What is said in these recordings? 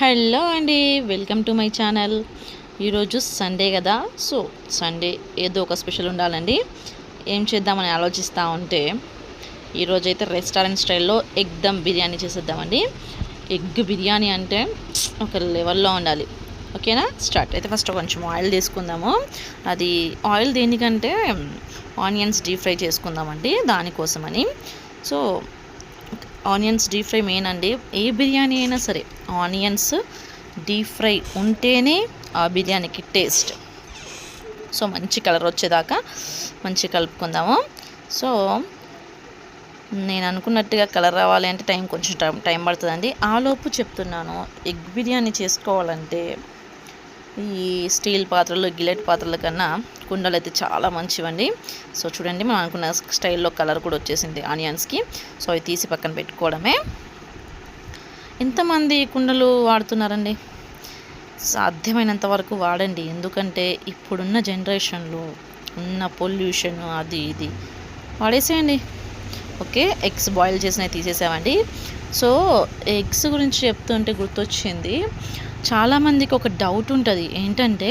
Hello అండి, welcome to my channel. ఈరోజు Sunday కదా, సో సండే ఏదో ఒక స్పెషల్ ఉండాలండి. ఏం చేద్దామని ఆలోచిస్తూ ఉంటే ఈరోజైతే రెస్టారెంట్ స్టైల్లో ఎగ్ దమ్ బిర్యానీ చేసేద్దామండి. ఎగ్ బిర్యానీ అంటే ఒక లెవెల్లో ఉండాలి. ఓకేనా, స్టార్ట్. అయితే ఫస్ట్ కొంచెం ఆయిల్ తీసుకుందాము. అది ఆయిల్ దేనికంటే ఆనియన్స్ డీప్ ఫ్రై చేసుకుందామండి, దానికోసమని. So onions deep fry main అండి. ఏ బిర్యానీ అయినా సరే ఆనియన్స్ డీప్ ఫ్రై ఉంటేనే ఆ బిర్యానీకి టేస్ట్. సో మంచి కలర్ వచ్చేదాకా మంచి కలుపుకుందాము. సో నేను అనుకున్నట్టుగా కలర్ రావాలి అంటే కొంచెం టైం పడుతుందండి. ఆలోపు చెప్తున్నాను, ఎగ్ బిర్యానీ చేసుకోవాలంటే ఈ స్టీల్ పాత్రలు, గిలెట్ పాత్రల కన్నా కుండలు అయితే చాలా మంచివండి. సో చూడండి, మనం అనుకున్న స్టైల్లో కలర్ కూడా వచ్చేసింది ఆనియన్స్కి. సో అవి తీసి పక్కన పెట్టుకోవడమే. ఎంతమంది కుండలు వాడుతున్నారండి? సాధ్యమైనంత వరకు వాడండి. ఎందుకంటే ఇప్పుడున్న జనరేషన్లో ఉన్న పొల్యూషన్ అది ఇది వాడేసేయండి. ఓకే, ఎగ్స్ బాయిల్ చేసినవి తీసేసామండి. సో ఎగ్స్ గురించి చెప్తుంటే గుర్తొచ్చింది, చాలామందికి ఒక డౌట్ ఉంటుంది. ఏంటంటే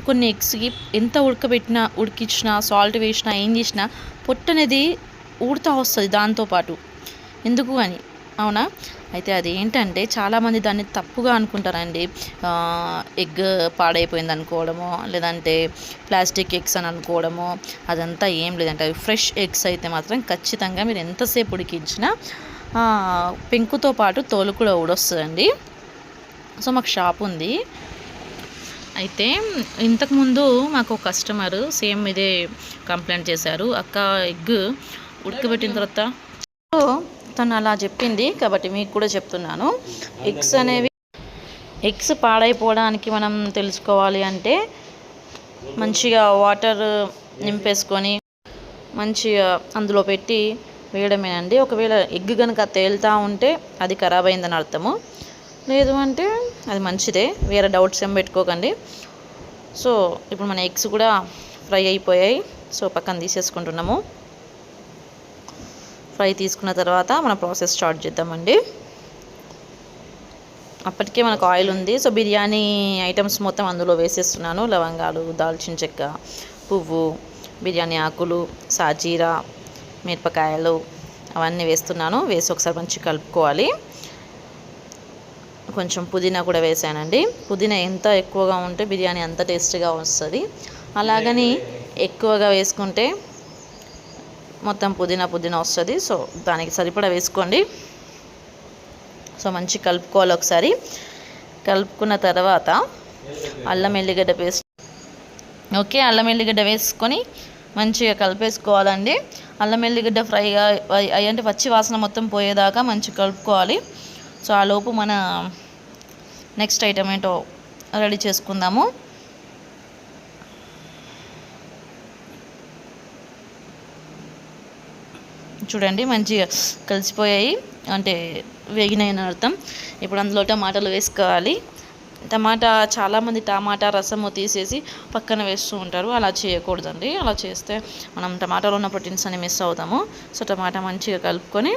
కొన్ని ఎగ్స్కి ఎంత ఉడికించినా సాల్ట్ వేసినా ఏం చేసినా పొట్టు అనేది ఊడుతూ వస్తుంది దాంతోపాటు. ఎందుకు అని, అవునా? అయితే అది ఏంటంటే చాలామంది దాన్ని తప్పుగా అనుకుంటారండి. ఎగ్ పాడైపోయింది అనుకోవడము, లేదంటే ప్లాస్టిక్ ఎగ్స్ అని అనుకోవడము. అదంతా ఏం లేదంటే అవి ఫ్రెష్ ఎగ్స్ అయితే మాత్రం ఖచ్చితంగా మీరు ఎంతసేపు ఉడికించినా పెంకుతో పాటు తోలు కూడా ఊడొస్తుందండి. సో మాకు షాప్ ఉంది. అయితే ఇంతకుముందు మాకు ఒక కస్టమర్ సేమ్ ఇదే కంప్లైంట్ చేశారు, అక్క ఎగ్ ఉడకబెట్టిన తర్వాత. సో తను అలా చెప్పింది కాబట్టి మీకు కూడా చెప్తున్నాను. ఎగ్స్ పాడైపోవడానికి మనం తెలుసుకోవాలి అంటే మంచిగా వాటర్ నింపేసుకొని మంచిగా అందులో పెట్టి వేయడమేనండి. ఒకవేళ ఎగ్ కనుక తేలుతూ ఉంటే అది ఖరాబ్ అయిందని అర్థము. లేదు అంటే అది మంచిదే, వేరే డౌట్స్ ఏం పెట్టుకోకండి. సో ఇప్పుడు మన ఎగ్స్ కూడా ఫ్రై అయిపోయాయి. సో పక్కన తీసేసుకుంటున్నాము. ఫ్రై తీసుకున్న తర్వాత మన ప్రాసెస్ స్టార్ట్ చేద్దామండి. అప్పటికే మనకు ఆయిల్ ఉంది. సో బిర్యానీ ఐటమ్స్ మొత్తం అందులో వేసేస్తున్నాను. లవంగాలు, దాల్చిన చెక్క, పువ్వు, బిర్యానీ ఆకులు, సాజీరా, మిరపకాయలు అవన్నీ వేస్తున్నాను. వేసి ఒకసారి మంచిగా కలుపుకోవాలి. కొంచెం పుదీనా కూడా వేసానండి. పుదీనా ఎంత ఎక్కువగా ఉంటే బిర్యానీ అంత టేస్టీగా వస్తుంది. అలాగని ఎక్కువగా వేసుకుంటే మొత్తం పుదీనా వస్తుంది. సో దానికి సరిపడా వేసుకోండి. సో మంచి కలుపుకోవాలి. ఒకసారి కలుపుకున్న తర్వాత అల్లం ఎల్లిగడ్డ పేస్ట్. ఓకే, అల్లం ఎల్లిగడ్డ వేసుకొని మంచిగా కలిపేసుకోవాలండి. అల్లం ఎల్లిగడ్డ ఫ్రైగా అంటే పచ్చి వాసన మొత్తం పోయేదాకా మంచిగా కలుపుకోవాలి. సో ఆ లోపు మన నెక్స్ట్ ఐటమ్ ఏంటో రెడీ చేసుకుందాము. చూడండి, మంచిగా కలిసిపోయాయి అంటే వేగినాయని అర్థం. ఇప్పుడు అందులో టమాటాలు వేసుకోవాలి. చాలామంది టమాటా రసము తీసేసి పక్కన వేస్తూ ఉంటారు. అలా చేయకూడదండి. అలా చేస్తే మనం టమాటాలో ఉన్న ప్రోటీన్స్ అని మిస్ అవుతాము. సో టమాటా మంచిగా కలుపుకొని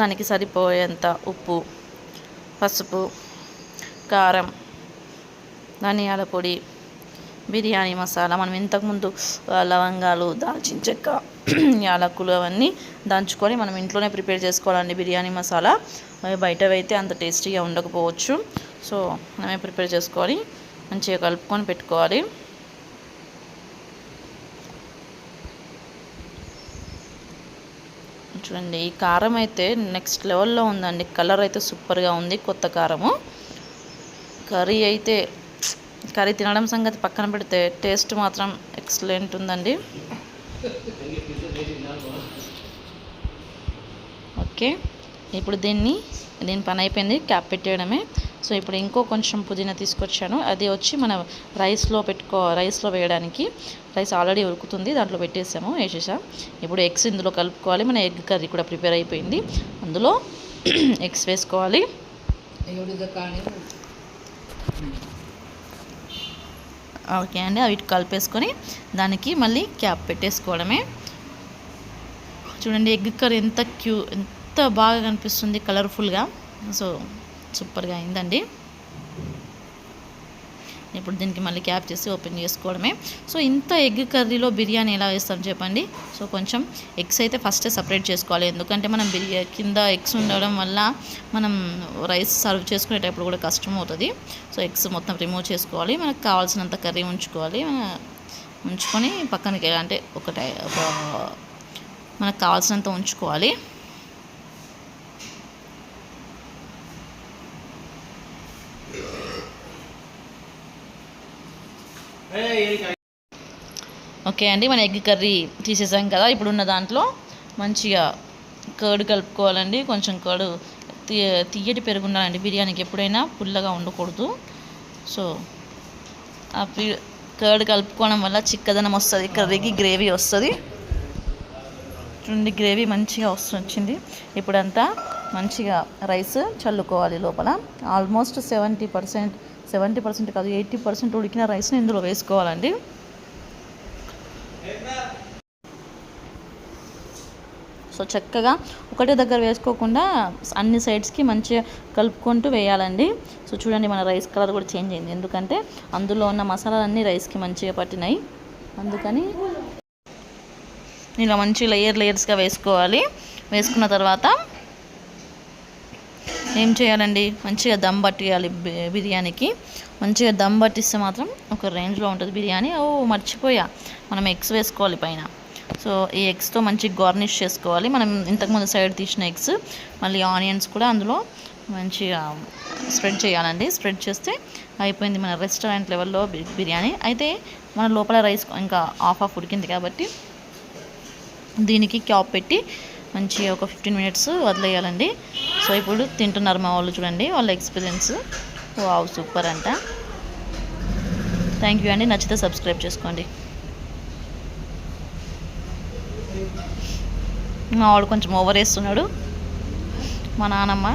దానికి సరిపోయేంత ఉప్పు, పసుపు, కారం, ధనియాల పొడి, బిర్యానీ మసాలా. మనం ఇంతకుముందు లవంగాలు, దాల్చిన చెక్క, యాలకులు అవన్నీ దంచుకొని మనం ఇంట్లోనే ప్రిపేర్ చేసుకోవాలండి బిర్యానీ మసాలా. అవి బయటవైతే అంత టేస్టీగా ఉండకపోవచ్చు. సో మనమే ప్రిపేర్ చేసుకొని మంచిగా కలుపుకొని పెట్టుకోవాలి. చూడండి, ఈ కారం అయితే నెక్స్ట్ లెవెల్లో ఉందండి. కలర్ అయితే సూపర్గా ఉంది, కొత్త కారము. కర్రీ తినడం సంగతి పక్కన పెడితే టేస్ట్ మాత్రం ఎక్సలెంట్ ఉందండి. ఓకే, ఇప్పుడు దీని పని అయిపోయింది, క్యాప్ పెట్టేయడమే. సో ఇప్పుడు ఇంకో కొంచెం పుదీనా తీసుకొచ్చాను. అది వచ్చి మన రైస్లో వేయడానికి. రైస్ ఆల్రెడీ ఉడుకుతుంది, దాంట్లో వేసేసాం. ఇప్పుడు ఎగ్స్ ఇందులో కలుపుకోవాలి. మన ఎగ్ కర్రీ కూడా ప్రిపేర్ అయిపోయింది. అందులో ఎగ్స్ వేసుకోవాలి. ఓకే అండి, అవి కలిపేసుకొని దానికి మళ్ళీ క్యాప్ పెట్టేసుకోవడమే. చూడండి, ఎగ్ కర్రీ ఎంత ఎంత బాగా కనిపిస్తుంది కలర్ఫుల్గా. సో సూపర్గా అయిందండి. ఇప్పుడు దీనికి మళ్ళీ క్యాప్ చేసి ఓపెన్ చేసుకోవడమే. సో ఇంత ఎగ్ కర్రీలో బిర్యానీ ఎలా వేస్తాం చెప్పండి. సో కొంచెం ఎగ్స్ అయితే ఫస్టే సపరేట్ చేసుకోవాలి, ఎందుకంటే మనం కింద ఎగ్స్ ఉండడం వల్ల మనం రైస్ సర్వ్ చేసుకునేటప్పుడు కూడా కష్టం అవుతుంది. సో ఎగ్స్ మొత్తం రిమూవ్ చేసుకోవాలి. మనకు కావాల్సినంత కర్రీ ఉంచుకోవాలి. ఉంచుకొని పక్కనకి అంటే మనకు కావాల్సినంత ఉంచుకోవాలి. ఓకే అండి, మన ఎగ్ కర్రీ తీసేసాం కదా. ఇప్పుడున్న దాంట్లో మంచిగా కర్డ్ కలుపుకోవాలండి. కొంచెం కర్డ్ తీయటి పెరుగు ఉండాలండి బిర్యానీకి, ఎప్పుడైనా పుల్లగా ఉండకూడదు. సో ఆ కర్డ్ కలుపుకోవడం వల్ల చిక్కదనం వస్తుంది, కర్రీకి గ్రేవీ వస్తుంది. చూడండి గ్రేవీ మంచిగా వచ్చింది. ఇప్పుడంతా మంచిగా రైస్ చల్లుకోవాలి లోపల. ఆల్మోస్ట్ 70% కాదు 80% ఉడికిన రైస్ని ఇందులో వేసుకోవాలండి. సో చక్కగా ఒకటే దగ్గర వేసుకోకుండా అన్ని సైడ్స్కి మంచిగా కలుపుకుంటూ వేయాలండి. సో చూడండి మన రైస్ కలర్ కూడా చేంజ్ అయింది, ఎందుకంటే అందులో ఉన్న మసాలాలన్నీ రైస్కి మంచిగా పట్టినాయి. అందుకని ఇలా మంచి లేయర్స్గా వేసుకోవాలి. వేసుకున్న తర్వాత ఏం చేయాలండి, మంచిగా దమ్ పట్టియాలి. బిర్యానీకి మంచిగా దమ్ పట్టిస్తే మాత్రం ఒక రేంజ్లో ఉంటుంది బిర్యానీ. మర్చిపోయా, మనం ఎగ్స్ వేసుకోవాలి పైన. సో ఈ ఎగ్స్తో మంచిగా గార్నిష్ చేసుకోవాలి. మనం ఇంతకుముందు సైడ్ తీసిన ఎగ్స్, మళ్ళీ ఆనియన్స్ కూడా అందులో మంచిగా స్ప్రెడ్ చేయాలండి. స్ప్రెడ్ చేస్తే అయిపోయింది మన రెస్టారెంట్ లెవెల్లో బిర్యానీ. అయితే మన లోపల రైస్ ఇంకా హాఫ్ ఉడికింది కాబట్టి దీనికి క్యాప్ పెట్టి మంచిగా ఒక 15 minutes వదిలేయాలండి. సో ఇప్పుడు తింటున్నారు మా వాళ్ళు, చూడండి వాళ్ళ ఎక్స్పీరియన్స్. వావ్ సూపర్ అంట. థ్యాంక్ యూ అండి. నచ్చితే సబ్స్క్రైబ్ చేసుకోండి. మా వాడు కొంచెం ఓవర్ వేస్తున్నాడు, మా నానమ్మ